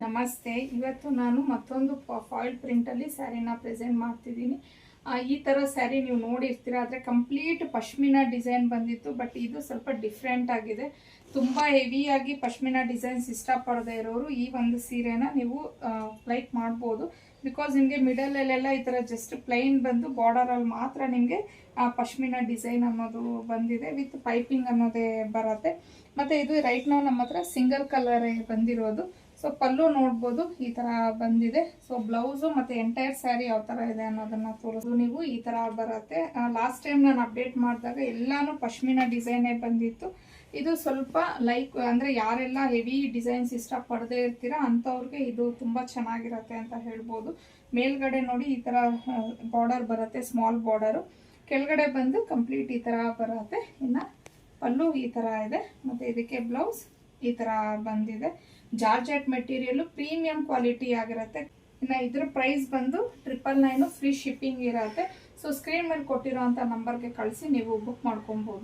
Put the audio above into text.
ನಮಸ್ತೆ. ಇವತ್ತು ನಾನು ಮತ್ತೊಂದು ಫಾಯಿಲ್ ಪ್ರಿಂಟಲ್ಲಿ ಸ್ಯಾರಿನ ಪ್ರೆಸೆಂಟ್ ಮಾಡ್ತಿದ್ದೀನಿ. ಈ ಥರ ಸ್ಯಾರಿ ನೀವು ನೋಡಿರ್ತೀರ, ಆದರೆ ಕಂಪ್ಲೀಟ್ ಪಶ್ಮಿನಾ ಡಿಸೈನ್ ಬಂದಿತ್ತು. ಬಟ್ ಇದು ಸ್ವಲ್ಪ ಡಿಫ್ರೆಂಟ್ ಆಗಿದೆ. ತುಂಬ ಹೆವಿಯಾಗಿ ಪಶ್ಮಿನಾ ಡಿಸೈನ್ಸ್ ಇಷ್ಟಪಡದೇ ಇರೋರು ಈ ಒಂದು ಸೀರೆನ ನೀವು ಲೈಕ್ ಮಾಡ್ಬೋದು. ಬಿಕಾಸ್ ನಿಮಗೆ ಮಿಡಲಲ್ಲೆಲ್ಲ ಈ ಥರ ಜಸ್ಟ್ ಪ್ಲೈನ್ ಬಂದು ಬಾರ್ಡರಲ್ಲಿ ಮಾತ್ರ ನಿಮಗೆ ಪಶ್ಮಿನಾ ಡಿಸೈನ್ ಅನ್ನೋದು ಬಂದಿದೆ, ವಿತ್ ಪೈಪಿಂಗ್ ಅನ್ನೋದೇ ಬರುತ್ತೆ. ಮತ್ತು ಇದು ರೈಟ್ ನಾವು ನಮ್ಮ ಹತ್ರ ಸಿಂಗಲ್ ಕಲರ್ ಬಂದಿರೋದು. ಸೊ ಪಲ್ಲು ನೋಡ್ಬೋದು ಈ ಥರ ಬಂದಿದೆ. ಸೊ ಬ್ಲೌಸು ಮತ್ತು ಎಂಟೈರ್ ಸ್ಯಾರಿ ಯಾವ ಥರ ಇದೆ ಅನ್ನೋದನ್ನು ತೋರಿಸೋದು. ನೀವು ಈ ಥರ ಬರುತ್ತೆ. ಲಾಸ್ಟ್ ಟೈಮ್ ನಾನು ಅಪ್ಡೇಟ್ ಮಾಡಿದಾಗ ಎಲ್ಲಾನು ಪಶ್ಮಿನಾ ಡಿಸೈನೇ ಬಂದಿತ್ತು. ಇದು ಸ್ವಲ್ಪ ಲೈಕ್ ಅಂದರೆ ಯಾರೆಲ್ಲ ಹೆವಿ ಡಿಸೈನ್ಸ್ ಇಷ್ಟಪಡದೇ ಇರ್ತೀರ ಅಂಥವ್ರಿಗೆ ಇದು ತುಂಬ ಚೆನ್ನಾಗಿರುತ್ತೆ ಅಂತ ಹೇಳ್ಬೋದು. ಮೇಲ್ಗಡೆ ನೋಡಿ ಈ ಥರ ಬಾರ್ಡರ್ ಬರುತ್ತೆ, ಸ್ಮಾಲ್ ಬಾರ್ಡರು. ಕೆಳಗಡೆ ಬಂದು ಕಂಪ್ಲೀಟ್ ಈ ಥರ ಬರುತ್ತೆ. ಇನ್ನು ಪಲ್ಲು ಈ ಥರ ಇದೆ, ಮತ್ತು ಇದಕ್ಕೆ ಬ್ಲೌಸ್ ಈ ಥರ ಬಂದಿದೆ. ಜಾರ್ಜೆಟ್ ಮೆಟೀರಿಯಲ್ ಪ್ರೀಮಿಯಂ ಕ್ವಾಲಿಟಿ ಆಗಿರುತ್ತೆ. ಇನ್ನು ಇದ್ರ ಪ್ರೈಸ್ ಬಂದು 999 ಫ್ರೀ ಶಿಪ್ಪಿಂಗ್ ಇರುತ್ತೆ. ಸೊ ಸ್ಕ್ರೀನ್ ಮೇಲೆ ಕೊಟ್ಟಿರೋ ಅಂಥ ನಂಬರ್ಗೆ ಕಳಿಸಿ ನೀವು ಬುಕ್ ಮಾಡ್ಕೊಬೋದು.